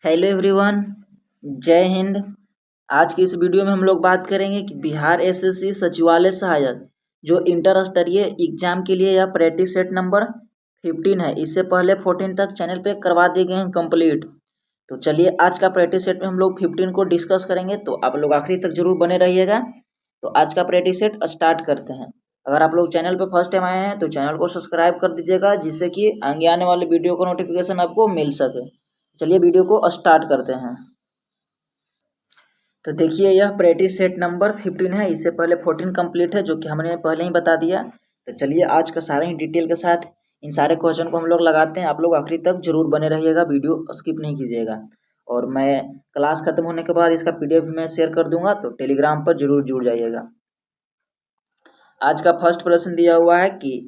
Hello everyone, जय हिंद। आज की इस वीडियो में हम लोग बात करेंगे कि बिहार एसएससी सचिवालय सहायक जो इंटर स्तरीय एग्जाम के लिए यह प्रैक्टिस सेट नंबर 15 है। इससे पहले 14 तक चैनल पे करवा दिए गए हैं कंप्लीट। तो चलिए आज का प्रैक्टिस सेट में हम लोग 15 को डिस्कस करेंगे, तो आप लोग आखिरी तक जरूर बने रहिएगा। तो आज का प्रैक्टिस सेट स्टार्ट करते हैं। अगर आप लोग चैनल पर फर्स्ट टाइम आए हैं तो चैनल को सब्सक्राइब कर दीजिएगा, जिससे कि आगे आने वाले वीडियो का नोटिफिकेशन आपको मिल सके। चलिए वीडियो को स्टार्ट करते हैं। तो देखिए यह प्रैक्टिस सेट नंबर 15 है। इससे पहले 14 कंप्लीट है, जो कि हमने पहले ही बता दिया। तो चलिए आज का सारे ही डिटेल के साथ इन सारे क्वेश्चन को हम लोग लगाते हैं। आप लोग आखिरी तक जरूर बने रहिएगा, वीडियो स्किप नहीं कीजिएगा। और मैं क्लास खत्म होने के बाद इसका पीडीएफ भी मैं शेयर कर दूंगा, तो टेलीग्राम पर जरूर जुड़ जाइएगा। आज का फर्स्ट प्रश्न दिया हुआ है कि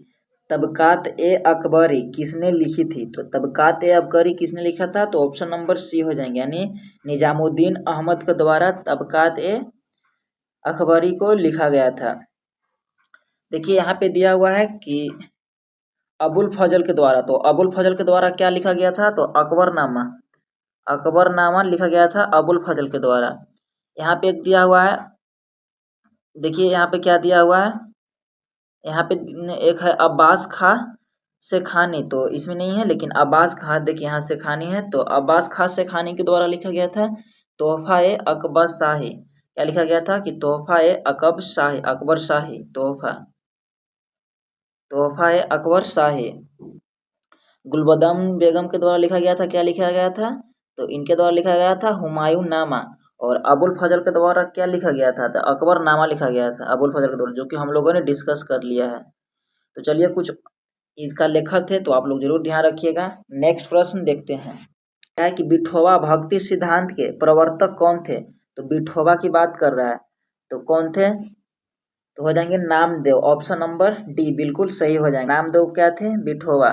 तबकात ए अकबरी किसने लिखी थी। तो तबकात ए अकबरी किसने लिखा था, तो ऑप्शन नंबर सी हो जाएंगे, यानी निजामुद्दीन अहमद के द्वारा तबकात ए अकबरी को लिखा गया था। देखिए यहाँ पे दिया हुआ है कि अबुल फजल के द्वारा। तो अबुल फजल के द्वारा क्या लिखा गया था, तो अकबरनामा। अकबरनामा लिखा गया था अबुल फजल के द्वारा। यहाँ पे एक दिया हुआ है, देखिए यहाँ पे क्या दिया हुआ है। यहाँ पे एक है अब्बास खां शेखानी, तो इसमें नहीं है, लेकिन अब्बास खां देखिए यहाँ शेखानी है, तो अब्बास खां शेखानी के द्वारा लिखा गया था तोहफा ए अकबर शाही। क्या लिखा गया था कि तोहफा ए अकबर शाही, अकबर शाही तोहफा, तोहफा ए अकबर शाही। गुलबदम बेगम के द्वारा लिखा गया था, क्या लिखा गया था, तो इनके द्वारा लिखा गया था हुमायूं नामा। और अबुल फजल के द्वारा क्या लिखा गया था, तो अकबर नामा लिखा गया था अबुल फजल के द्वारा, जो कि हम लोगों ने डिस्कस कर लिया है। तो चलिए कुछ इसका लेखक थे, तो आप लोग जरूर ध्यान रखिएगा। नेक्स्ट प्रश्न देखते हैं, क्या है कि विठोबा भक्ति सिद्धांत के प्रवर्तक कौन थे। तो विठोबा की बात कर रहा है, तो कौन थे, तो हो जाएंगे नामदेव। ऑप्शन नंबर डी बिल्कुल सही हो जाएगा। नामदेव क्या थे, विठोबा।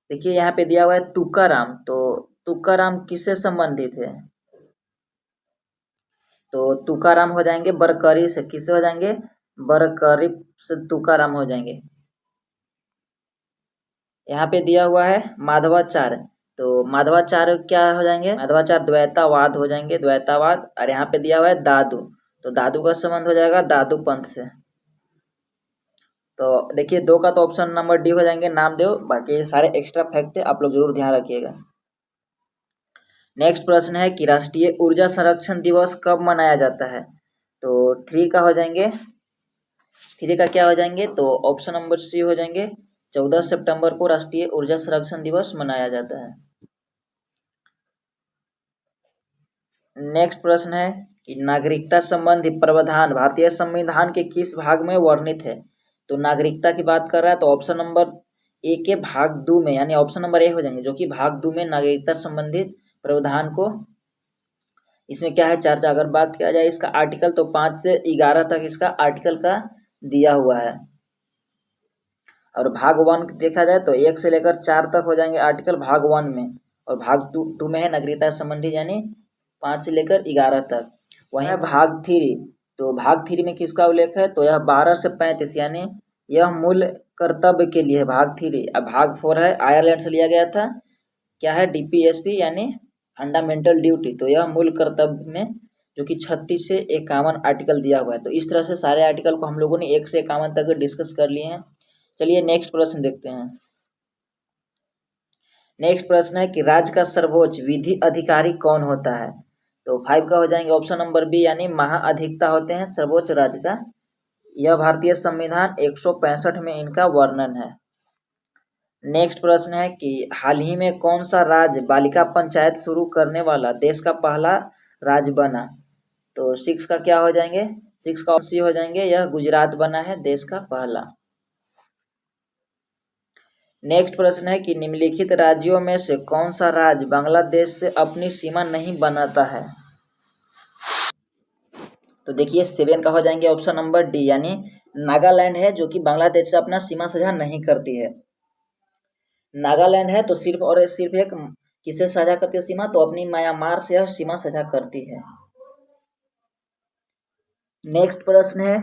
देखिए यहाँ पे दिया हुआ है तुकाराम, तो तुकाराम किससे संबंधित है, तो तुकाराम हो जाएंगे बरकरी से। किससे हो जाएंगे, बरकरी से तुकाराम हो जाएंगे। यहाँ पे दिया हुआ है माधवाचार्य, तो माधवाचार्य क्या हो जाएंगे, माधवाचार्य द्वैतावाद हो जाएंगे, द्वैतावाद। और यहाँ पे दिया हुआ है दादू, तो दादू का संबंध हो जाएगा दादू पंथ से। तो देखिए दो का तो ऑप्शन नंबर डी हो जाएंगे नामदेव। बाकी सारे एक्स्ट्रा फैक्ट है, आप लोग जरूर ध्यान रखिएगा। नेक्स्ट प्रश्न है कि राष्ट्रीय ऊर्जा संरक्षण दिवस कब मनाया जाता है। तो 3 का हो जाएंगे, 3 का क्या हो जाएंगे, तो ऑप्शन नंबर सी हो जाएंगे, 14 सितंबर को राष्ट्रीय ऊर्जा संरक्षण दिवस मनाया जाता है। नेक्स्ट प्रश्न है कि नागरिकता संबंधी प्रावधान भारतीय संविधान के किस भाग में वर्णित है। तो नागरिकता की बात कर रहा है, तो ऑप्शन नंबर ए के भाग 2 में, यानी ऑप्शन नंबर ए हो जाएंगे, जो कि भाग 2 में नागरिकता संबंधित प्रावधान को, इसमें क्या है चर्चा। अगर बात किया जाए इसका आर्टिकल, तो 5 से 11 तक इसका आर्टिकल का दिया हुआ है। और भाग 1 देखा जाए तो 1 से लेकर 4 तक हो जाएंगे आर्टिकल भाग 1 में। और भाग 2 में है नागरिकता संबंधी, यानी 5 से लेकर 11 तक। वहीं भाग 3, तो भाग 3 में किसका उल्लेख है, तो यह 12 से 35, यानी यह मूल कर्तव्य के लिए है भाग 3। अब भाग 4 है, आयरलैंड से लिया गया था, क्या है डीपीएसपी, यानी फंडामेंटल ड्यूटी। तो यह मूल कर्तव्य में, जो कि 36 से 51 आर्टिकल दिया हुआ है। तो इस तरह से सारे आर्टिकल को हम लोगों ने 1 से 51 तक डिस्कस कर लिए हैं। चलिए नेक्स्ट प्रश्न देखते हैं। नेक्स्ट प्रश्न है कि राज्य का सर्वोच्च विधि अधिकारी कौन होता है। तो 5 का हो जाएंगे ऑप्शन नंबर बी, यानी महाअधिवक्ता होते हैं सर्वोच्च राज्य का। यह भारतीय संविधान 165 में इनका वर्णन है। नेक्स्ट प्रश्न है कि हाल ही में कौन सा राज्य बालिका पंचायत शुरू करने वाला देश का पहला राज्य बना। तो 6 का क्या हो जाएंगे, 6 का सी हो जाएंगे, यह गुजरात बना है देश का पहला। नेक्स्ट प्रश्न है कि निम्नलिखित राज्यों में से कौन सा राज्य बांग्लादेश से अपनी सीमा नहीं बनाता है। तो देखिए 7 का हो जाएंगे ऑप्शन नंबर डी, यानी नागालैंड है, जो कि बांग्लादेश से अपना सीमा साझा नहीं करती है। नागालैंड है तो सिर्फ और सिर्फ एक किसे साझा करती है सीमा, तो अपनी म्यांमार से यह सीमा साझा करती है। नेक्स्ट प्रश्न है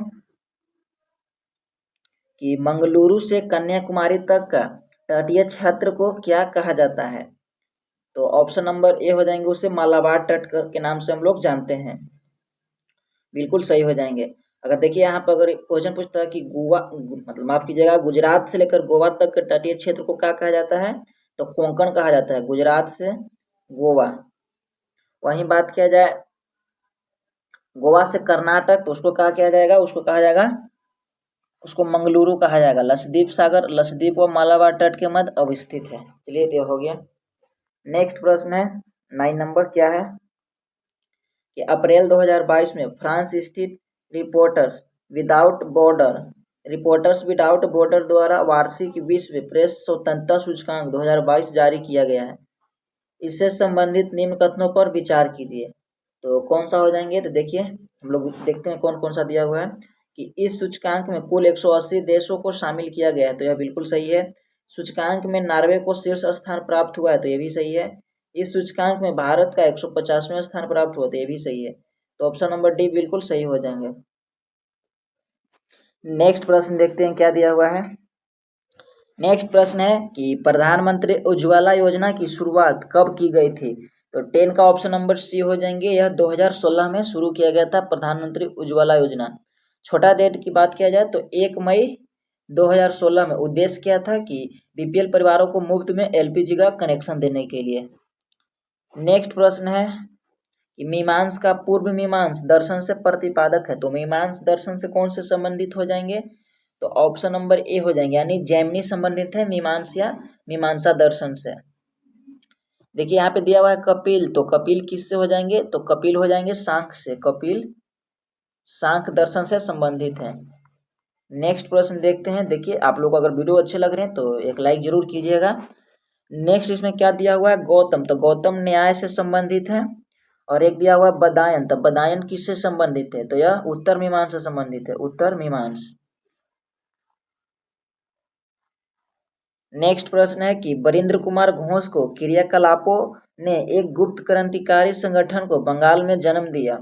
कि मंगलुरु से कन्याकुमारी तक का तटीय क्षेत्र को क्या कहा जाता है? तो ऑप्शन नंबर ए हो जाएंगे, उसे मालाबार तट के नाम से हम लोग जानते हैं। बिल्कुल सही हो जाएंगे। अगर देखिए यहाँ पर अगर क्वेश्चन पूछता है कि गोवा मतलब माफ कीजिएगा, गुजरात से लेकर गोवा तक के तटीय क्षेत्र को क्या कहा जाता है? तो कोंकण कहा जाता है, गुजरात से गोवा। वहीं बात किया जाए गोवा से कर्नाटक, तो उसको क्या किया जाएगा? उसको कहा जाएगा, उसको मंगलुरु कहा जाएगा। लक्षद्वीप सागर, लक्षद्वीप व मालाबार तट के मध्य अवस्थित है। चलिए ये हो गया। नेक्स्ट प्रश्न है 9 नंबर, क्या है कि अप्रैल 2022 में फ्रांस स्थित रिपोर्टर्स विदाउट बॉर्डर द्वारा वार्षिक विश्व प्रेस स्वतंत्रता सूचकांक 2022 जारी किया गया है। इससे संबंधित निम्न कथनों पर विचार कीजिए। तो कौन सा हो जाएंगे? तो देखिए हम लोग देखते हैं कौन कौन सा दिया हुआ है कि इस सूचकांक में कुल 180 देशों को शामिल किया गया है, तो यह बिल्कुल सही है। सूचकांक में नॉर्वे को शीर्ष स्थान प्राप्त हुआ है, तो यह भी सही है। इस सूचकांक में भारत का 150वां स्थान प्राप्त हुआ, तो यह भी सही है। तो ऑप्शन नंबर डी बिल्कुल सही हो जाएंगे। नेक्स्ट प्रश्न देखते हैं क्या दिया हुआ है। नेक्स्ट प्रश्न है कि प्रधानमंत्री उज्ज्वला योजना की शुरुआत कब की गई थी? तो 10 का ऑप्शन नंबर सी हो जाएंगे। यह 2016 में शुरू किया गया था प्रधानमंत्री उज्ज्वला योजना। छोटा डेट की बात किया जाए तो 1 मई 2016 में। उद्देश्य क्या था कि बीपीएल परिवारों को मुफ्त में एलपीजी का कनेक्शन देने के लिए। नेक्स्ट प्रश्न है कि मीमांस का पूर्व मीमांस दर्शन से प्रतिपादक है, तो मीमांस दर्शन से कौन से संबंधित हो जाएंगे? तो ऑप्शन नंबर ए हो जाएंगे, यानी जैमिनी संबंधित है मीमांस या मीमांसा दर्शन से। देखिए यहाँ पे दिया हुआ है कपिल, तो कपिल किससे हो जाएंगे? तो कपिल हो जाएंगे सांख्य से। कपिल सांख्य दर्शन से संबंधित है। नेक्स्ट प्रश्न देखते हैं। देखिए आप लोग अगर वीडियो अच्छे लग रहे हैं तो एक लाइक जरूर कीजिएगा। नेक्स्ट इसमें क्या दिया हुआ है? गौतम, तो गौतम न्याय से संबंधित है। और एक दिया हुआ बदायन, तो बदायन किससे संबंधित है? तो यह उत्तर मीमांस से संबंधित है, उत्तर मीमांस। नेक्स्ट प्रश्न है कि वरिंद्र कुमार घोष को क्रियाकलापों ने एक गुप्त क्रांतिकारी संगठन को बंगाल में जन्म दिया।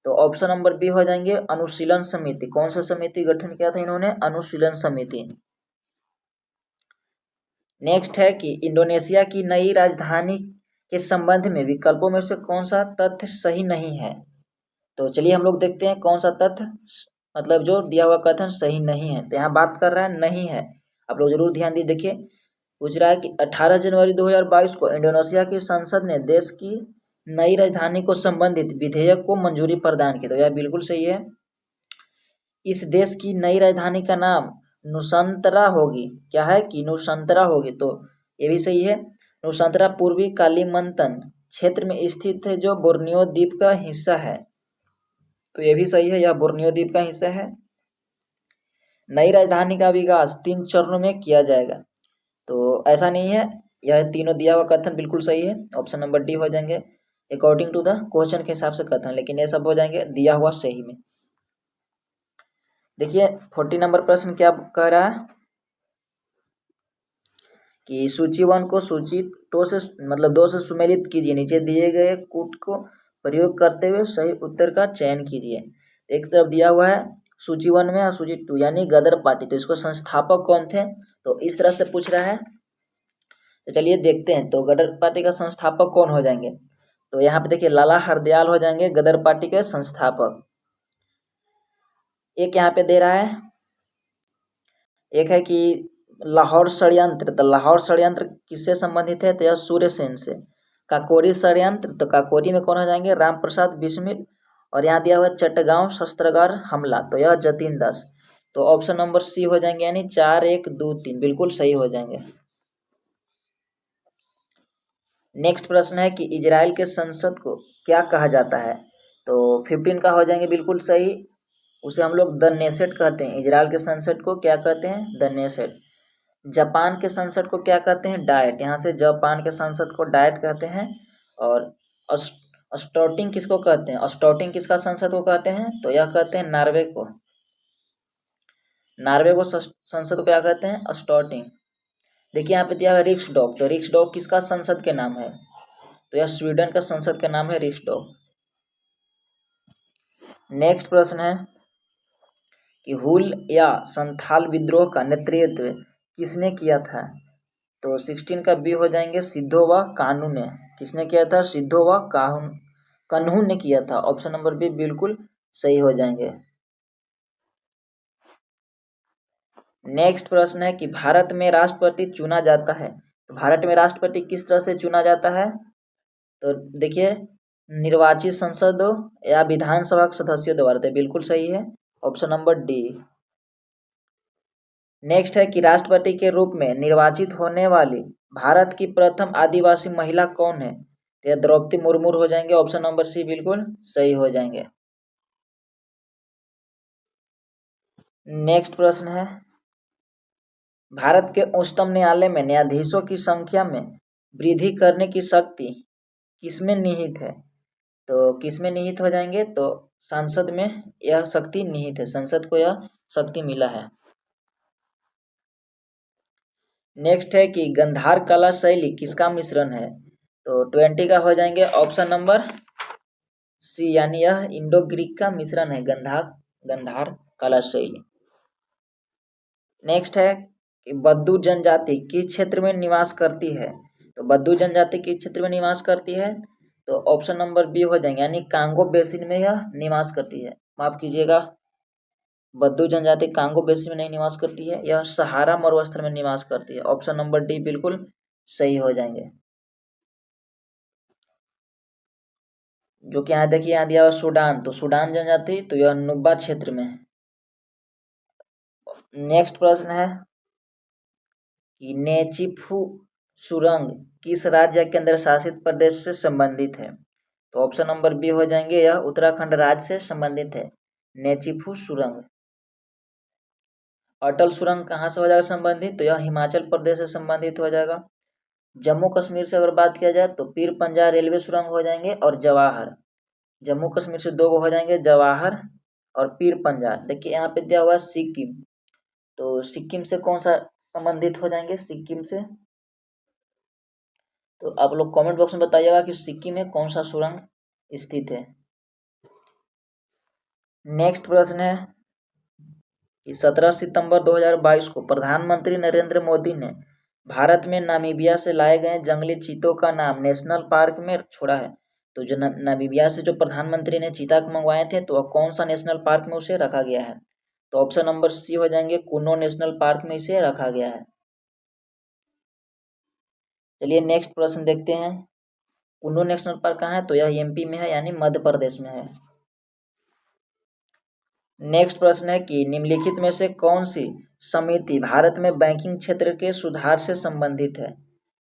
तो ऑप्शन नंबर बी हो जाएंगे अनुशीलन समिति। कौन सा समिति गठन किया था इन्होंने? अनुशीलन समिति। नेक्स्ट है कि इंडोनेशिया की नई राजधानी के संबंध में विकल्पों में से कौन सा तथ्य सही नहीं है? तो चलिए हम लोग देखते हैं कौन सा तथ्य मतलब जो दिया हुआ कथन सही नहीं है। तो यहाँ बात कर रहा है नहीं है, आप लोग जरूर ध्यान दी। देखिए पूछ रहा है कि 18 जनवरी 2022 को इंडोनेशिया की संसद ने देश की नई राजधानी को संबंधित विधेयक को मंजूरी प्रदान की, तो यह बिल्कुल सही है। इस देश की नई राजधानी का नाम नुसंतरा होगी। क्या है कि नुसंतरा होगी, तो ये भी सही है। नुसंतरा पूर्वी कालीमंतन क्षेत्र में स्थित है जो बोर्नियो द्वीप का हिस्सा है, तो ये भी सही है, यह बोर्नियो द्वीप का हिस्सा है। नई राजधानी का विकास 3 चरणों में किया जाएगा, तो ऐसा नहीं है, यह तीनों दिया हुआ कथन बिल्कुल सही है। ऑप्शन नंबर डी हो जाएंगे अकॉर्डिंग टू द क्वेश्चन के हिसाब से कथन, लेकिन ये सब हो जाएंगे दिया हुआ सही में। देखिए 40 नंबर प्रश्न क्या कह रहा है कि सूची 1 को सूची 2 से मतलब 2 से सुमेलित कीजिए। नीचे दिए गए कूट को प्रयोग करते हुए सही उत्तर का चयन कीजिए। एक तरफ दिया हुआ है सूची 1 में और सूची 2 यानी गदर पार्टी, तो इसको संस्थापक कौन थे? तो इस तरह से पूछ रहा है, तो चलिए देखते हैं। तो गदर पार्टी का संस्थापक कौन हो जाएंगे? तो यहाँ पे देखिए लाला हरदयाल हो जाएंगे गदर पार्टी के संस्थापक। एक यहाँ पे दे रहा है, एक है कि लाहौर षड्यंत्र, तो लाहौर षड्यंत्र किससे संबंधित है? तो यह सूर्यसेन से। काकोरी षड्यंत्र, तो काकोरी में कौन हो जाएंगे? राम प्रसाद बिस्मिल। और यहाँ दिया हुआ चटगांव शस्त्रागार हमला, तो यह जतीन दास। तो ऑप्शन नंबर सी हो जाएंगे, यानी 4 1 2 3 बिल्कुल सही हो जाएंगे। नेक्स्ट प्रश्न है कि इजराइल के संसद को क्या कहा जाता है? तो 15 का हो जाएंगे बिल्कुल सही, उसे हम लोग द नेसेट कहते हैं। इजराइल के संसद को क्या कहते हैं? The Knesset. जापान के संसद को क्या कहते हैं? डाइट। यहाँ से जापान के संसद को डाइट कहते हैं। और स्टॉटिंग किसको कहते हैं? स्टॉटिंग किसका संसद को कहते हैं? तो यह कहते हैं नॉर्वे को। नॉर्वे को संसद को क्या कहते हैं? स्टॉटिंग। देखिए यहाँ पे दिया है रिक्सडॉग, तो रिक्सडॉग किसका संसद के नाम है? तो यह स्वीडन का संसद का नाम है रिक्सडॉग। नेक्स्ट प्रश्न है कि हुल या संथाल विद्रोह का नेतृत्व किसने किया था? तो 16 का बी हो जाएंगे सिद्धो व कान्हू ने। किसने किया था? सिद्धो व कान्हू ने किया था। ऑप्शन नंबर बी बिल्कुल सही हो जाएंगे। नेक्स्ट प्रश्न है कि भारत में राष्ट्रपति चुना जाता है, तो भारत में राष्ट्रपति किस तरह से चुना जाता है? तो देखिए, निर्वाचित संसद या विधानसभा के सदस्यों द्वारा, तो बिल्कुल सही है ऑप्शन नंबर डी। नेक्स्ट है कि राष्ट्रपति के रूप में निर्वाचित होने वाली भारत की प्रथम आदिवासी महिला कौन है? तो यह द्रौपदी मुर्मू हो जाएंगे। ऑप्शन नंबर सी बिल्कुल सही हो जाएंगे। नेक्स्ट प्रश्न है, भारत के उच्चतम न्यायालय में न्यायाधीशों की संख्या में वृद्धि करने की शक्ति किसमें निहित है? तो किसमें निहित हो जाएंगे? तो संसद में यह शक्ति निहित है, संसद को यह शक्ति मिला है। नेक्स्ट है कि गंधार कला शैली किसका मिश्रण है? तो 20 का हो जाएंगे ऑप्शन नंबर सी, यानी यह इंडो ग्रीक का मिश्रण है गंधार कला शैली। नेक्स्ट है कि बद्दू जनजाति किस क्षेत्र में निवास करती है? तो बद्दू जनजाति किस क्षेत्र में निवास करती है? तो ऑप्शन नंबर बी हो जाएंगे, यानी कांगो बेसिन में यह निवास करती है। माफ कीजिएगा, बद्दू जनजाति कांगो बेसिन में नहीं निवास करती है, यह सहारा मरुस्थल में निवास करती है। ऑप्शन नंबर डी बिल्कुल सही हो जाएंगे। जो कि यहाँ देखिए, यहाँ दिया हुआ सूडान, तो सूडान जनजाति, तो यह नुब्बा क्षेत्र में है। नेक्स्ट प्रश्न है कि नेचीफू सुरंग किस राज्य या केंद्र शासित प्रदेश से संबंधित है? तो ऑप्शन नंबर बी हो जाएंगे, यह उत्तराखंड राज्य से संबंधित है नेचीफू सुरंग। अटल सुरंग कहाँ से हो जाएगा संबंधित? तो यह हिमाचल प्रदेश से संबंधित हो जाएगा। जम्मू कश्मीर से अगर बात किया जाए तो पीर पंजाब रेलवे सुरंग हो जाएंगे और जवाहर। जम्मू कश्मीर से दो हो जाएंगे, जवाहर और पीर पंजाब। देखिए यहाँ पे दिया हुआ है सिक्किम, तो सिक्किम से कौन सा संबंधित हो जाएंगे? सिक्किम से, तो आप लोग कमेंट बॉक्स में बताइएगा कि सिक्किम में कौन सा सुरंग स्थित है। नेक्स्ट प्रश्न है कि 17 सितंबर 2022 को प्रधानमंत्री नरेंद्र मोदी ने भारत में नामीबिया से लाए गए जंगली चीतों का नाम नेशनल पार्क में छोड़ा है। तो जो नामीबिया से जो प्रधानमंत्री ने चीता को मंगवाए थे, तो वह कौन सा नेशनल पार्क में उसे रखा गया है? तो ऑप्शन नंबर सी हो जाएंगे, कुनो नेशनल पार्क में इसे रखा गया है। चलिए नेक्स्ट प्रश्न देखते हैं। कुल्लू नेशनल पार्क कहाँ है? तो यह एमपी में है, यानी मध्य प्रदेश में है। नेक्स्ट प्रश्न है कि निम्नलिखित में से कौन सी समिति भारत में बैंकिंग क्षेत्र के सुधार से संबंधित है?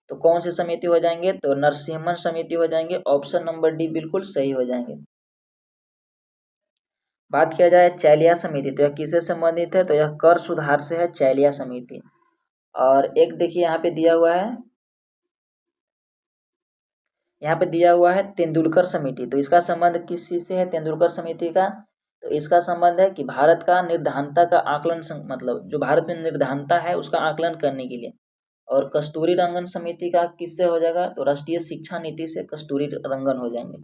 तो कौन सी समिति हो जाएंगे? तो नरसिम्हन समिति हो जाएंगे। ऑप्शन नंबर डी बिल्कुल सही हो जाएंगे। बात किया जाए चैलिया समिति, तो यह किससे संबंधित है? तो यह कर सुधार से है, चैलिया समिति। और एक देखिए यहाँ पे दिया हुआ है, यहाँ पे दिया हुआ है तेंदुलकर समिति, तो इसका संबंध किस चीज से है तेंदुलकर समिति का? तो इसका संबंध है कि भारत का निर्धानता का आकलन, मतलब जो भारत में निर्धानता है उसका आकलन करने के लिए। और कस्तूरी रंगन समिति का किससे हो जाएगा? तो राष्ट्रीय शिक्षा नीति से कस्तूरी रंगन हो जाएंगे।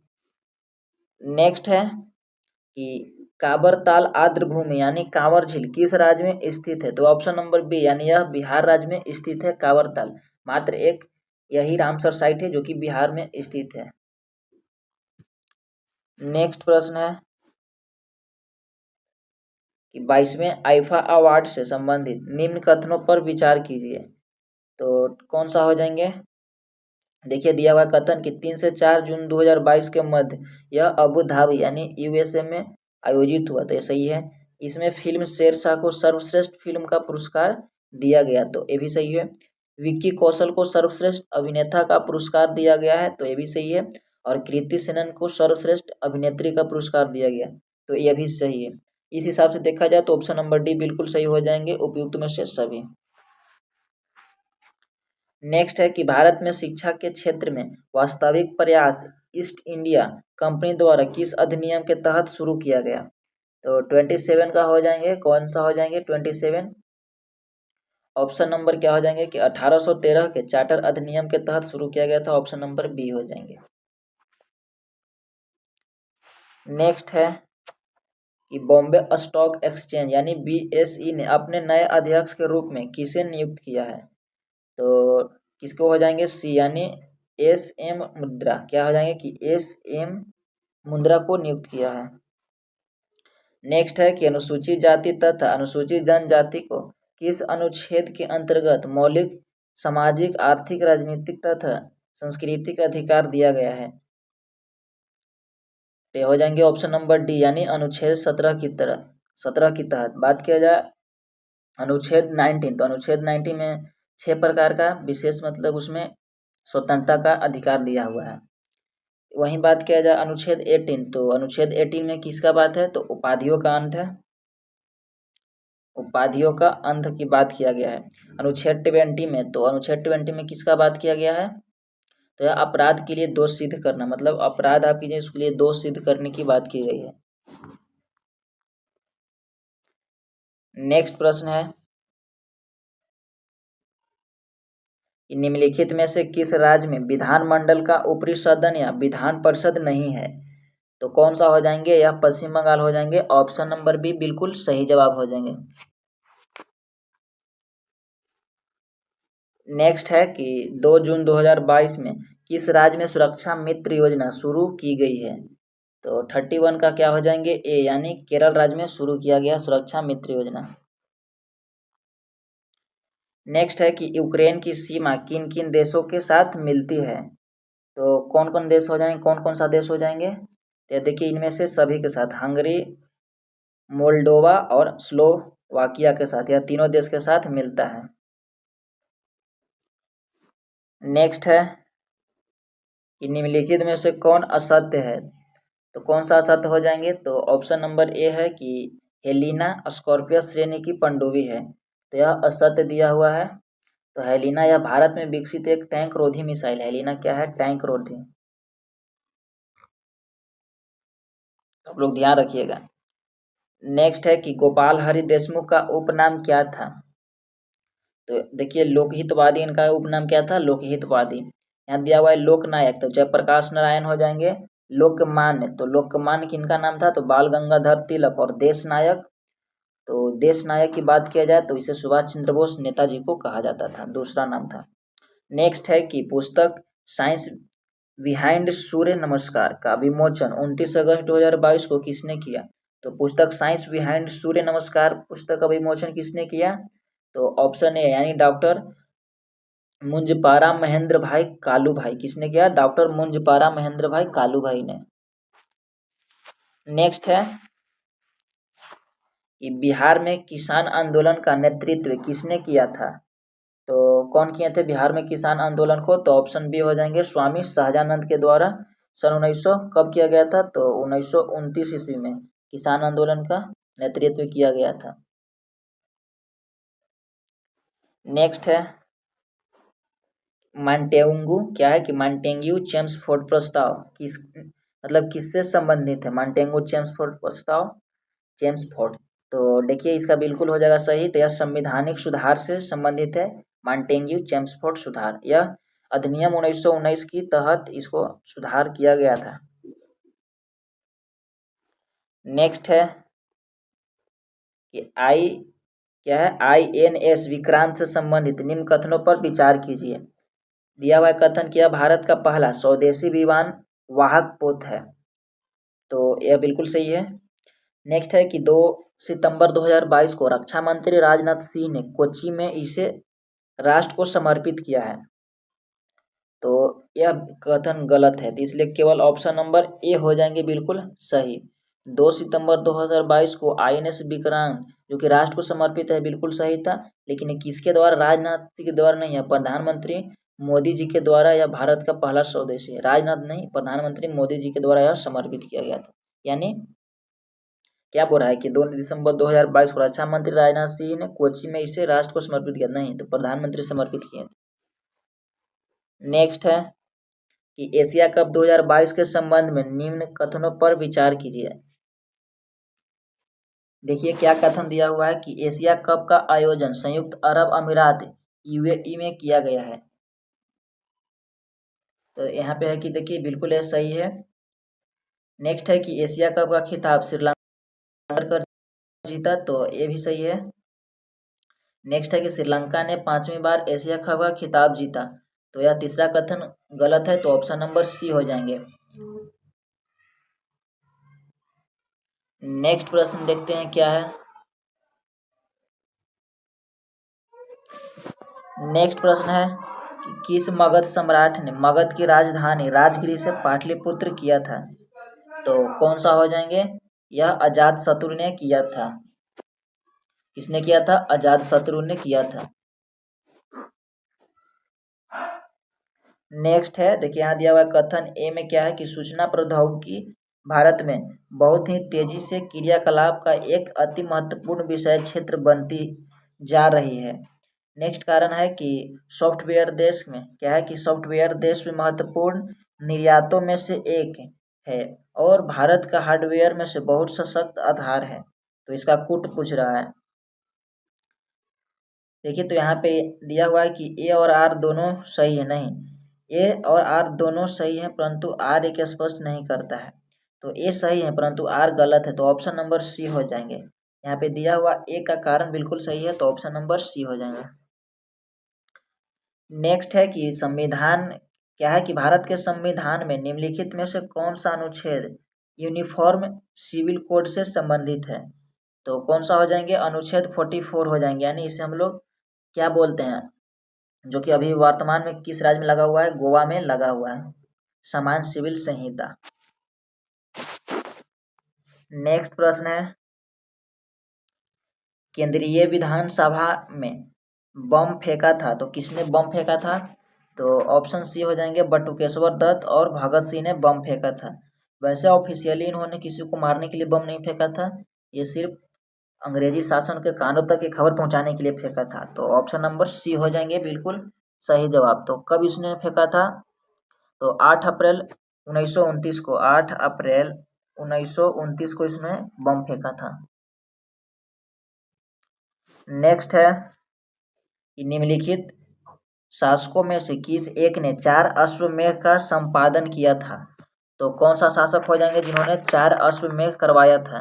नेक्स्ट है कि काबर ताल आर्द्र भूमि यानी कांवर झील किस राज्य में स्थित है? तो ऑप्शन नंबर बी, यानी यह बिहार राज्य में स्थित है कांवर ताल। मात्र एक यही रामसर साइट है जो कि बिहार में स्थित है। नेक्स्ट प्रश्न है कि 22वें आईफा अवार्ड से संबंधित निम्न कथनों पर विचार कीजिए। तो कौन सा हो जाएंगे? देखिए दिया हुआ कथन कि 3 से 4 जून 2022 के मध्य यह अबू धाबी यानी यूएसए में आयोजित हुआ, तो ये सही है। इसमें फिल्म शेरशाह को सर्वश्रेष्ठ फिल्म का पुरस्कार दिया गया, तो ये भी सही है। विक्की कौशल को सर्वश्रेष्ठ अभिनेता का पुरस्कार दिया गया है, तो ये भी सही है। और कृति सेनन को सर्वश्रेष्ठ अभिनेत्री का पुरस्कार दिया गया, तो यह भी सही है। इस हिसाब से देखा जाए तो ऑप्शन नंबर डी बिल्कुल सही हो जाएंगे उपयुक्त में से सभी। नेक्स्ट है कि भारत में शिक्षा के क्षेत्र में वास्तविक प्रयास ईस्ट इंडिया कंपनी द्वारा किस अधिनियम के तहत शुरू किया गया? तो 27 का हो जाएंगे, कौन सा हो जाएंगे 27? ऑप्शन नंबर क्या हो जाएंगे कि 1813 के चार्टर अधिनियम के तहत शुरू किया गया था। ऑप्शन नंबर बी हो जाएंगे। नेक्स्ट है कि बॉम्बे स्टॉक एक्सचेंज यानी बीएसई ने अपने नए अध्यक्ष के रूप में किसे नियुक्त किया है? तो किसको हो जाएंगे, सी यानी SM मुद्रा, क्या हो जाएंगे कि SM मुद्रा को नियुक्त किया है। नेक्स्ट है कि अनुसूचित जाति तथा अनुसूचित जनजाति को किस अनुच्छेद के अंतर्गत मौलिक सामाजिक आर्थिक राजनीतिक तथा सांस्कृतिक अधिकार दिया गया है। तो हो जाएंगे ऑप्शन नंबर डी यानी अनुच्छेद 17 की तहत। बात किया जाए अनुच्छेद 19, तो अनुच्छेद 19 में 6 प्रकार का विशेष मतलब उसमें स्वतंत्रता का अधिकार दिया हुआ है। वहीं बात किया जाए अनुच्छेद 18, तो अनुच्छेद 18 में किसका बात है, तो उपाधियों का अंत है, उपाधियों का अंत की बात किया गया है। अनुच्छेद 20 में, तो अनुच्छेद 20 में किसका बात किया गया है, तो अपराध के लिए दोष सिद्ध करना, मतलब अपराध आप कीजिए उसके लिए दोष सिद्ध करने की बात की गई है। नेक्स्ट प्रश्न है कि निम्नलिखित में से किस राज्य में विधानमंडल का ऊपरी सदन या विधान परिषद नहीं है, तो कौन सा हो जाएंगे, यह पश्चिम बंगाल हो जाएंगे। ऑप्शन नंबर बी बिल्कुल सही जवाब हो जाएंगे। नेक्स्ट है कि 2 जून 2022 में किस राज्य में सुरक्षा मित्र योजना शुरू की गई है, तो 31 का क्या हो जाएंगे, ए यानी केरल राज्य में शुरू किया गया सुरक्षा मित्र योजना। नेक्स्ट है कि यूक्रेन की सीमा किन किन देशों के साथ मिलती है, तो कौन कौन देश हो जाएंगे, कौन कौन सा देश हो जाएंगे, तो देखिए इनमें से सभी के साथ हंगरी, मोल्डोवा और स्लोवाकिया के साथ, यह तीनों देश के साथ मिलता है। नेक्स्ट है कि निम्नलिखित में से कौन असत्य है, तो कौन सा असत्य हो जाएंगे, तो ऑप्शन नंबर ए है कि हेलिना स्कॉर्पियस श्रेणी की पनडुब्बी है, तो यह असत्य दिया हुआ है। तो हेलिना यह भारत में विकसित एक टैंक रोधी मिसाइल, हेलिना क्या है, टैंक रोधी, तो आप लोग ध्यान रखिएगा। नेक्स्ट है कि गोपाल हरि देशमुख का उपनाम क्या था, तो देखिए लोकहितवादी इनका उपनाम क्या था, लोकहितवादी। यहाँ दिया हुआ है लोकनायक, तो जयप्रकाश नारायण हो जाएंगे। लोकमान्य, तो लोकमान्य किनका नाम था, तो बाल गंगाधर तिलक। और देश नायक, तो देश नायक की बात किया जाए तो इसे सुभाष चंद्र बोस नेताजी को कहा जाता था, दूसरा नाम था। नेक्स्ट है कि पुस्तक साइंस बिहाइंड सूर्य नमस्कार का विमोचन 29 अगस्त 2022 को किसने किया, तो पुस्तक साइंस बिहाइंड सूर्य नमस्कार पुस्तक का विमोचन किसने किया, तो ऑप्शन ए यानी डॉक्टर मुंजपारा महेंद्र भाई कालू भाई, किसने किया, डॉक्टर मुंजपारा महेंद्र भाई कालू भाई ने। नेक्स्ट है कि बिहार में किसान आंदोलन का नेतृत्व किसने किया था, तो कौन किए थे बिहार में किसान आंदोलन को, तो ऑप्शन बी हो जाएंगे स्वामी सहजानंद के द्वारा। सन 1900 कब किया गया था, तो 1929 ईस्वी में किसान आंदोलन का नेतृत्व किया गया था। नेक्स्ट है मांटेंगू, क्या है कि मांटेंग्यू चेम्सफोर्ड प्रस्ताव किस मतलब किससे संबंधित है, मांटेंगू चेम्सफोर्ड प्रस्ताव, चेम्सफोर्ड, तो देखिए इसका बिल्कुल हो जाएगा सही, तो यह संवैधानिक सुधार से संबंधित है। मांटेंग्यू चेम्सफोर्ड सुधार, यह अधिनियम 1919 की तहत इसको सुधार किया गया था। नेक्स्ट है कि क्या है INS विक्रांत से संबंधित निम्न कथनों पर विचार कीजिए। दिया हुआ कथन किया भारत का पहला स्वदेशी विमान वाहक पोत है, तो यह बिल्कुल सही है। नेक्स्ट है कि 2 सितंबर 2022 को रक्षा मंत्री राजनाथ सिंह ने कोच्चि में इसे राष्ट्र को समर्पित किया है, तो यह कथन गलत है, तो इसलिए केवल ऑप्शन नंबर ए हो जाएंगे बिल्कुल सही। 2 सितंबर 2022 को INS विक्रांत जो कि राष्ट्र को समर्पित है बिल्कुल सही था, लेकिन ये किसके द्वारा, राजनाथ सिंह के द्वारा नहीं है, प्रधानमंत्री मोदी जी के द्वारा यह भारत का पहला स्वदेशी है, राजनाथ नहीं प्रधानमंत्री मोदी जी के द्वारा यह समर्पित किया गया था। यानी क्या बोल रहा है कि 2 दिसंबर 2022 को रक्षा मंत्री राजनाथ सिंह ने कोच्चि में इसे राष्ट्र को समर्पित किया, नहीं तो प्रधानमंत्री समर्पित किए थे। नेक्स्ट है कि एशिया कप 2022 के संबंध में निम्न कथनों पर विचार कीजिए। देखिए क्या कथन दिया हुआ है कि एशिया कप का आयोजन संयुक्त अरब अमीरात UAE में किया गया है, तो यहाँ पे है कि देखिए बिल्कुल ये सही है। नेक्स्ट है कि एशिया कप का खिताब श्रीलंका कर जीता, तो ये भी सही है। नेक्स्ट है कि श्रीलंका ने 5वीं बार एशिया कप का खिताब जीता, तो यह तीसरा कथन गलत है, तो ऑप्शन नंबर सी हो जाएंगे। नेक्स्ट प्रश्न देखते हैं क्या है। नेक्स्ट प्रश्न है कि किस मगध सम्राट ने मगध की राजधानी राजगिरी से पाटलिपुत्र किया था? तो कौन सा हो जाएंगे? यह अजातशत्रु ने किया था। किसने किया था? अजातशत्रु ने किया था। नेक्स्ट है, देखिए यहाँ दिया हुआ कथन ए में क्या है कि सूचना प्रौद्योगिकी भारत में बहुत ही तेजी से क्रियाकलाप का एक अति महत्वपूर्ण विषय क्षेत्र बनती जा रही है। नेक्स्ट कारण है कि सॉफ्टवेयर देश में क्या है कि सॉफ्टवेयर देश में महत्वपूर्ण निर्यातों में से एक है और भारत का हार्डवेयर में से बहुत सशक्त आधार है। तो इसका कूट पूछ रहा है। देखिए तो यहाँ पे दिया हुआ है कि ए और आर दोनों सही है। नहीं, ए और आर दोनों सही है, परंतु आर एक स्पष्ट नहीं करता है। तो ए सही है परंतु आर गलत है, तो ऑप्शन नंबर सी हो जाएंगे। यहाँ पे दिया हुआ ए का कारण बिल्कुल सही है, तो ऑप्शन नंबर सी हो जाएगा। नेक्स्ट है कि संविधान क्या है कि भारत के संविधान में निम्नलिखित में से कौन सा अनुच्छेद यूनिफॉर्म सिविल कोड से संबंधित है? तो कौन सा हो जाएंगे? अनुच्छेद 44 हो जाएंगे। यानी इसे हम लोग क्या बोलते हैं, जो कि अभी वर्तमान में किस राज्य में लगा हुआ है? गोवा में लगा हुआ है, समान सिविल संहिता। नेक्स्ट प्रश्न है, केंद्रीय विधानसभा में बम फेंका था, तो किसने बम फेंका था? तो ऑप्शन सी हो जाएंगे, बटुकेश्वर दत्त और भगत सिंह ने बम फेंका था। वैसे ऑफिशियली इन्होंने किसी को मारने के लिए बम नहीं फेंका था, ये सिर्फ अंग्रेजी शासन के कानों तक ये खबर पहुंचाने के लिए फेंका था। तो ऑप्शन नंबर सी हो जाएंगे बिल्कुल सही जवाब। तो कब इसने फेंका था? तो 8 अप्रैल 1929 को, 8 अप्रैल 1929 को इसने बम फेंका था। नेक्स्ट है कि निम्नलिखित शासकों में से किस एक ने 4 अश्वमेध का संपादन किया था? तो कौन सा शासक हो जाएंगे जिन्होंने 4 अश्वमेध करवाया था?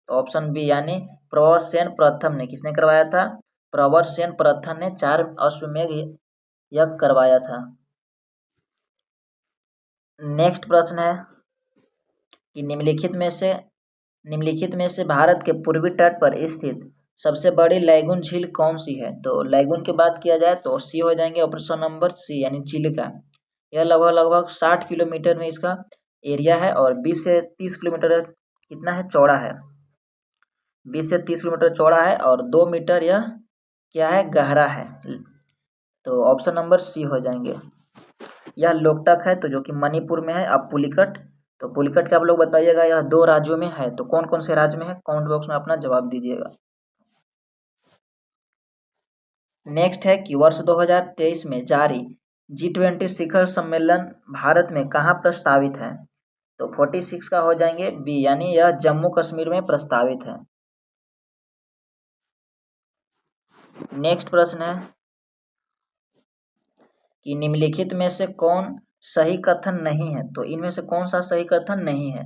तो ऑप्शन बी यानी प्रवरसेन प्रथम ने। किसने करवाया था? प्रवरसेन प्रथम ने 4 अश्वमेध यज्ञ करवाया था। नेक्स्ट प्रश्न है कि निम्नलिखित में से भारत के पूर्वी तट पर स्थित सबसे बड़ी लैगून झील कौन सी है? तो लैगून की बात किया जाए तो सी हो जाएंगे, ऑप्शन नंबर सी यानी चिलिका। यह लगभग 60 किलोमीटर में इसका एरिया है और 20 से 30 किलोमीटर कितना है? चौड़ा है। 20 से 30 किलोमीटर चौड़ा है और 2 मीटर यह क्या है? गहरा है। तो ऑप्शन नंबर सी हो जाएंगे। यह लोकटक है, तो जो कि मणिपुर में है। अब पुलिकट, तो पुलिकट का आप लोग बताइएगा यह 2 राज्यों में है, तो कौन कौन से राज्य में है? कमेंट बॉक्स में अपना जवाब दीजिएगा। नेक्स्ट है कि वर्ष 2023 में जारी G20 शिखर सम्मेलन भारत में कहाँ प्रस्तावित है? तो 46 का हो जाएंगे बी, यानी यह जम्मू कश्मीर में प्रस्तावित है। नेक्स्ट प्रश्न है कि निम्नलिखित में से कौन सही कथन नहीं है? तो इनमें से कौन सा सही कथन नहीं है?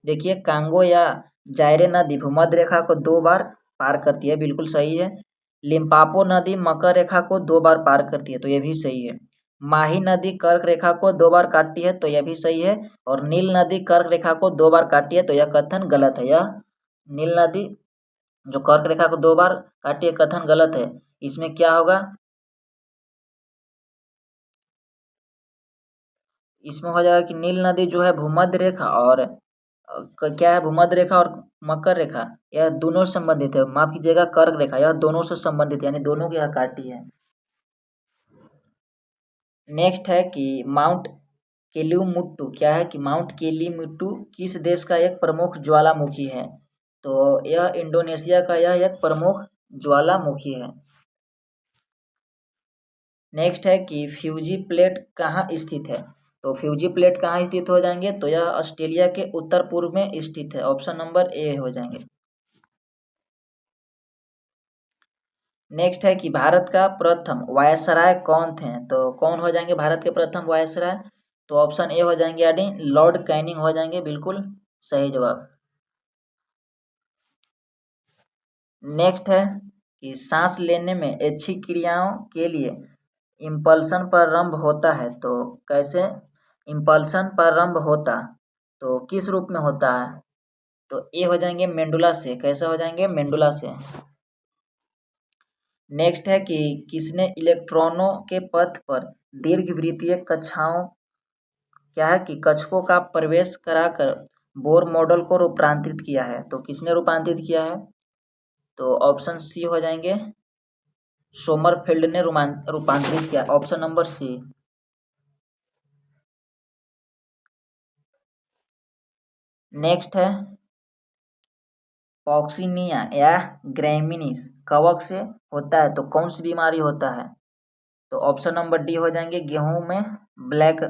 देखिए, कांगो या जायरे नदी भूमध्य रेखा को 2 बार पार करती है, बिल्कुल सही है। लिम्पापो नदी मकर रेखा को 2 बार पार करती है, तो यह भी सही है। माही नदी कर्क रेखा को 2 बार काटती है, तो यह भी सही है। और नील नदी कर्क रेखा को 2 बार काटती है, तो यह कथन गलत है। यह नील नदी जो कर्क रेखा को 2 बार काटती है, कथन गलत है। इसमें क्या होगा? इसमें हो जाएगा कि नील नदी जो है भूमध्य रेखा और क्या है? भूमध्य रेखा और मकर रेखा यह दोनों संबंधित है। माफ कीजिएगा, कर्क रेखा यह दोनों से संबंधित, यानी दोनों की यह काटी है। नेक्स्ट है कि माउंट केलीमुट्टू क्या है? कि माउंट केलीमुट्टू किस देश का एक प्रमुख ज्वालामुखी है? तो यह इंडोनेशिया का यह एक प्रमुख ज्वालामुखी है। नेक्स्ट है कि फ्यूजी प्लेट कहाँ स्थित है? तो फ्यूजी प्लेट कहाँ स्थित हो जाएंगे? तो यह ऑस्ट्रेलिया के उत्तर पूर्व में स्थित है। ऑप्शन नंबर ए हो जाएंगे। नेक्स्ट है कि भारत का प्रथम वायसराय कौन थे? तो कौन हो जाएंगे भारत के प्रथम वायसराय? तो ऑप्शन ए हो जाएंगे, यानी लॉर्ड कैनिंग हो जाएंगे, बिल्कुल सही जवाब। नेक्स्ट है कि सांस लेने में ऐच्छिक क्रियाओं के लिए इम्पल्सन प्रारंभ होता है तो कैसे इम्पल्सन प्रारंभ होता तो किस रूप में होता है तो ए हो जाएंगे मेंडुला से। कैसे हो जाएंगे मेंडुला से। नेक्स्ट है कि किसने इलेक्ट्रॉनों के पथ पर दीर्घवृत्तीय कक्षाओं क्या है कि कक्षकों का प्रवेश कराकर बोर मॉडल को रूपांतरित किया है तो किसने रूपांतरित किया है तो ऑप्शन सी हो जाएंगे सोमरफेल्ड ने रूपांतरित किया ऑप्शन नंबर सी। नेक्स्ट है पॉक्सीनिया या ग्रैमिनीस कवक से होता है तो कौन सी बीमारी होता है तो ऑप्शन नंबर डी हो जाएंगे गेहूं में ब्लैक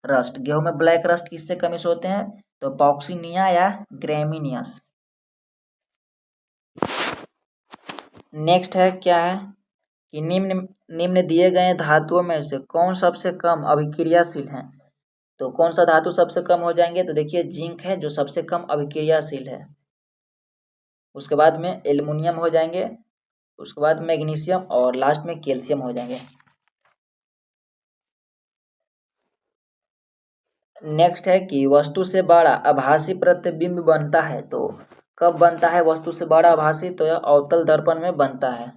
रस्ट। गेहूं में ब्लैक रस्ट किससे कमी से होते हैं तो पॉक्सीनिया या ग्रैमिनियस। नेक्स्ट है क्या है कि निम्न निम्न दिए गए धातुओं में से कौन सबसे कम अभिक्रियाशील है तो कौन सा धातु सबसे कम हो जाएंगे तो देखिए जिंक है जो सबसे कम अभिक्रियाशील है। उसके बाद में एल्युमिनियम हो जाएंगे, उसके बाद मैग्नीशियम और लास्ट में कैल्शियम हो जाएंगे। नेक्स्ट है कि वस्तु से बड़ा आभासी प्रतिबिंब बनता है तो कब बनता है वस्तु से बड़ा आभासी तो यह अवतल दर्पण में बनता है।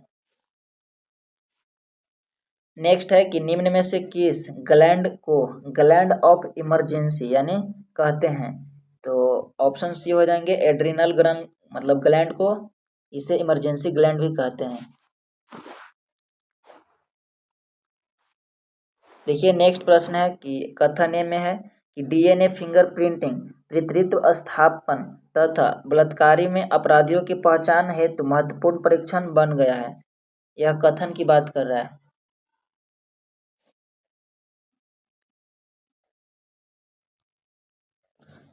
नेक्स्ट है कि निम्न में से किस ग्लैंड को ग्लैंड ऑफ इमरजेंसी यानी कहते हैं तो ऑप्शन सी हो जाएंगे एड्रिनल ग्लैंड मतलब ग्लैंड को इसे इमरजेंसी ग्लैंड भी कहते हैं। देखिए नेक्स्ट प्रश्न है कि कथन ए में है कि डीएनए फिंगरप्रिंटिंग पितृत्व स्थापन तथा बलात्कारी में अपराधियों की पहचान हेतु महत्वपूर्ण परीक्षण बन गया है। यह कथन की बात कर रहा है।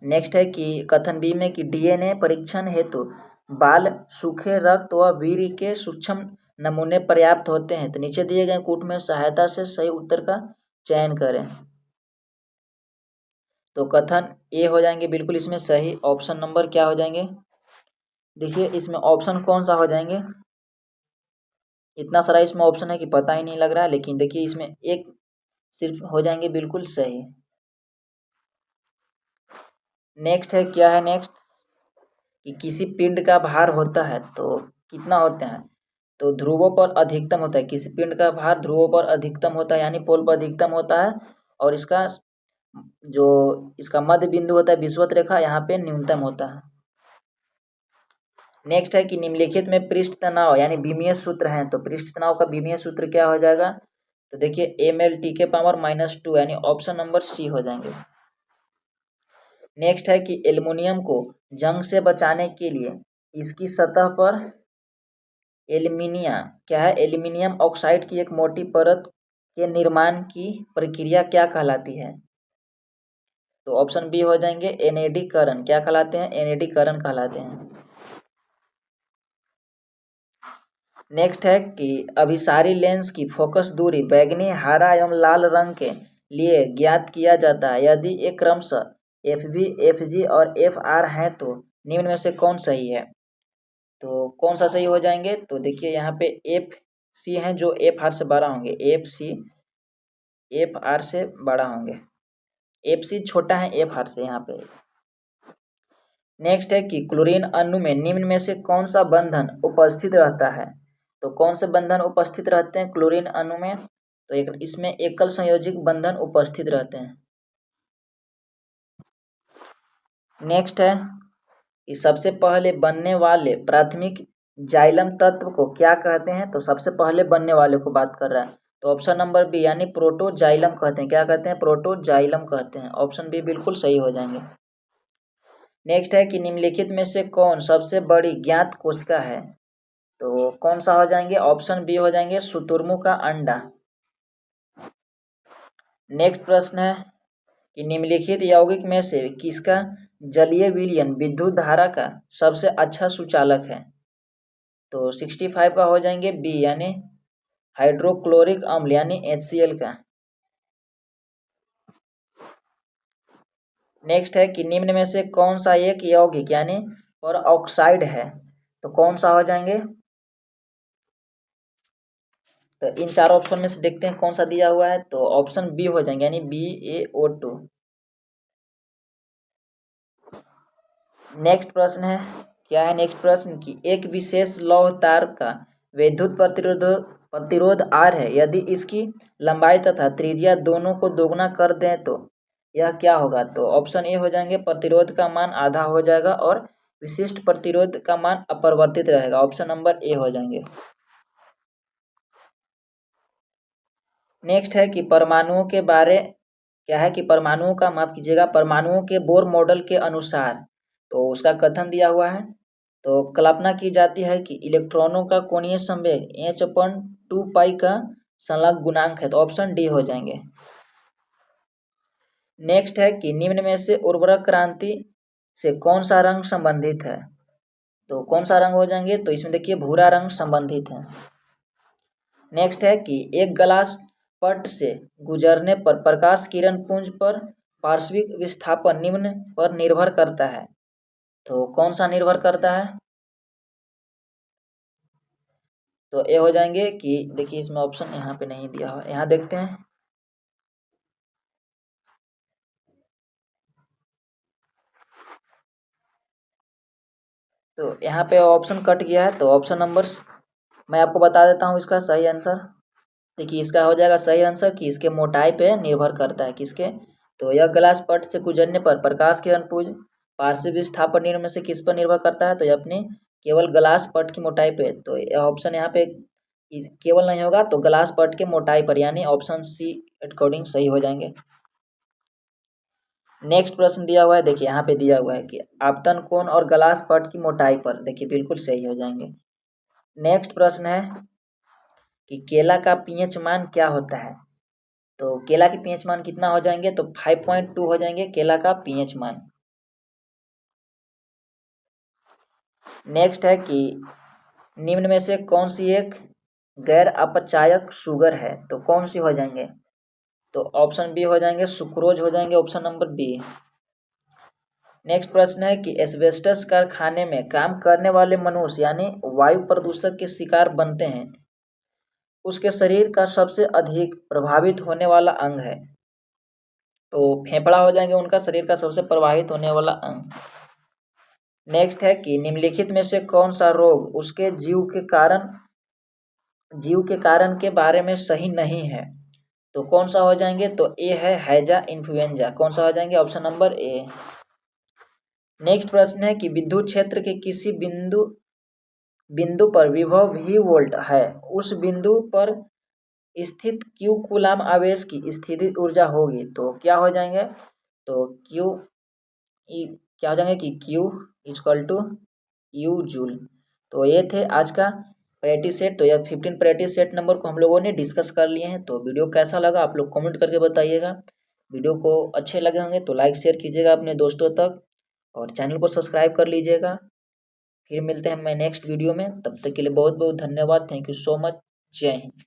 नेक्स्ट है कि कथन बी में कि डीएनए परीक्षण हेतु बाल सूखे रक्त व वीर्य के सूक्ष्म नमूने पर्याप्त होते हैं तो नीचे दिए गए कूट में सहायता से सही उत्तर का चयन करें। तो कथन ए हो जाएंगे बिल्कुल इसमें सही। ऑप्शन नंबर क्या हो जाएंगे देखिए इसमें ऑप्शन कौन सा हो जाएंगे इतना सारा इसमें ऑप्शन है कि पता ही नहीं लग रहा है लेकिन देखिए इसमें एक सिर्फ हो जाएंगे बिल्कुल सही। नेक्स्ट है क्या है नेक्स्ट कि किसी पिंड का भार होता है तो कितना होते हैं तो ध्रुवों पर अधिकतम होता है। किसी पिंड का भार ध्रुवों पर अधिकतम होता है यानी पोल पर अधिकतम होता है और इसका जो इसका मध्य बिंदु होता है विषुवत रेखा यहाँ पे न्यूनतम होता है। नेक्स्ट है कि निम्नलिखित में पृष्ठ तनाव यानी विमीय सूत्र हैं तो पृष्ठ तनाव का विमीय सूत्र क्या हो जाएगा तो देखिए ml/(-2) यानी ऑप्शन नंबर सी हो जाएंगे। नेक्स्ट है कि एल्युमिनियम को जंग से बचाने के लिए इसकी सतह पर एल्युमिनियम ऑक्साइड की एक मोटी परत के निर्माण की प्रक्रिया क्या कहलाती है तो ऑप्शन बी हो जाएंगे एनएडीकरण। क्या कहलाते हैं एनएडीकरण कहलाते हैं। नेक्स्ट है कि अभिसारी लेंस की फोकस दूरी बैंगनी हरा एवं लाल रंग के लिए ज्ञात किया जाता है यदि ये क्रमशः FV FG और FR हैं तो निम्न में से कौन सही है तो कौन सा सही हो जाएंगे तो देखिए यहाँ पे FC हैं जो FR से बड़ा होंगे FC FR से बड़ा होंगे FC छोटा है FR से यहाँ पे। नेक्स्ट है कि क्लोरीन अणु में निम्न में से कौन सा बंधन उपस्थित रहता है तो कौन से बंधन उपस्थित रहते हैं क्लोरीन अणु में तो एक इसमें एकल संयोजिक बंधन उपस्थित रहते हैं। नेक्स्ट है कि सबसे पहले बनने वाले प्राथमिक जाइलम तत्व को क्या कहते हैं तो सबसे पहले बनने वाले को बात कर रहा है तो ऑप्शन नंबर बी यानी प्रोटोजाइलम कहते हैं। क्या कहते हैं प्रोटोजाइलम कहते हैं। ऑप्शन बी बिल्कुल सही हो जाएंगे। नेक्स्ट है कि निम्नलिखित में से कौन सबसे बड़ी ज्ञात कोशिका है तो कौन सा हो जाएंगे ऑप्शन बी हो जाएंगे शुतुरमुर्ग का अंडा। नेक्स्ट प्रश्न है कि निम्नलिखित यौगिक में से किसका जलीय विलयन विद्युत धारा का सबसे अच्छा सुचालक है तो 65 का हो जाएंगे बी यानी हाइड्रोक्लोरिक अम्ल यानी HCl का। नेक्स्ट है कि निम्न में से कौन सा एक यौगिक यानी पर ऑक्साइड है तो कौन सा हो जाएंगे तो इन चार ऑप्शन में से देखते हैं कौन सा दिया हुआ है, तो ऑप्शन बी हो जाएंगे, यानी BaO2। नेक्स्ट प्रश्न है, क्या है नेक्स्ट प्रश्न कि एक विशेष लौह तार का विद्युत प्रतिरोध R है, यदि इसकी लंबाई तथा त्रिज्या दोनों को दोगुना कर दें तो यह क्या होगा। तो ऑप्शन ए हो जाएंगे, प्रतिरोध का मान आधा हो जाएगा और विशिष्ट प्रतिरोध का मान अपरिवर्तित रहेगा। ऑप्शन नंबर ए हो जाएंगे। नेक्स्ट है कि परमाणुओं के बारे, क्या है कि परमाणुओं का, माफ कीजिएगा, परमाणुओं के बोर मॉडल के अनुसार, तो उसका कथन दिया हुआ है। तो कल्पना की जाती है कि इलेक्ट्रॉनों का कोणीय संवेग h/2π का संलग्न गुणांक है। तो ऑप्शन डी हो जाएंगे। नेक्स्ट है कि निम्न में से उर्वरक क्रांति से कौन सा रंग संबंधित है। तो कौन सा रंग हो जाएंगे, तो इसमें देखिए भूरा रंग संबंधित है। नेक्स्ट है कि एक ग्लास पट से गुजरने पर प्रकाश किरण पुंज पर पार्श्विक विस्थापन निम्न पर निर्भर करता है। तो कौन सा निर्भर करता है, तो ये हो जाएंगे कि देखिए इसमें ऑप्शन यहाँ पे नहीं दिया हुआ, यहाँ देखते हैं। तो यहाँ पे ऑप्शन कट गया है, तो ऑप्शन नंबर मैं आपको बता देता हूँ इसका सही आंसर। देखिए इसका हो जाएगा सही आंसर कि इसके मोटाई पे निर्भर करता है, किसके, तो यह ग्लास पट से गुजरने पर प्रकाश किरण पुंज पार्श्व विस्थापन निम्न में से किस पर निर्भर करता है, तो ये अपनी केवल ग्लास पट की मोटाई पे। तो यह ऑप्शन यहाँ पे केवल नहीं होगा, तो ग्लास पट के मोटाई पर, यानी ऑप्शन सी अकॉर्डिंग सही हो जाएंगे। नेक्स्ट प्रश्न दिया हुआ है, देखिए यहाँ पे दिया हुआ है कि आपतन कोण और ग्लास पट की मोटाई पर, देखिए बिल्कुल सही हो जाएंगे। नेक्स्ट प्रश्न है कि केला का पीएच मान क्या होता है। तो केला की पीएच मान कितना हो जाएंगे, तो 5.2 हो जाएंगे केला का पीएच मान। नेक्स्ट है कि निम्न में से कौन सी एक गैर अपचायक शुगर है, तो कौन सी हो जाएंगे, तो ऑप्शन बी हो जाएंगे, सुक्रोज हो जाएंगे, ऑप्शन नंबर बी। नेक्स्ट प्रश्न है कि एस्बेस्टस कारखाने में काम करने वाले मनुष्य यानी वायु प्रदूषक के शिकार बनते हैं, उसके शरीर का सबसे अधिक प्रभावित होने वाला अंग है। तो फेफड़ा हो जाएंगे उनका शरीर का सबसे प्रभावित होने वाला अंग। नेक्स्ट है कि निम्नलिखित में से कौन सा रोग उसके जीव के कारण के बारे में सही नहीं है। तो कौन सा हो जाएंगे, तो ए है हैजा इन्फ्लुएंजा, कौन सा हो जाएंगे, ऑप्शन नंबर ए। नेक्स्ट प्रश्न है कि विद्युत क्षेत्र के किसी बिंदु पर विभव V वोल्ट है, उस बिंदु पर स्थित Q कूलाम आवेश की स्थितिज ऊर्जा होगी, तो क्या हो जाएंगे, तो क्या हो जाएंगे कि Q equal to U joule. तो ये थे आज का प्रैक्टिस सेट। तो यह 15 प्रैक्टिस सेट नंबर को हम लोगों ने डिस्कस कर लिए हैं। तो वीडियो कैसा लगा आप लोग कमेंट करके बताइएगा। वीडियो को अच्छे लगे होंगे तो लाइक शेयर कीजिएगा अपने दोस्तों तक और चैनल को सब्सक्राइब कर लीजिएगा। फिर मिलते हैं मैं नेक्स्ट वीडियो में, तब तक के लिए बहुत बहुत धन्यवाद। Thank you so much. जय हिंद।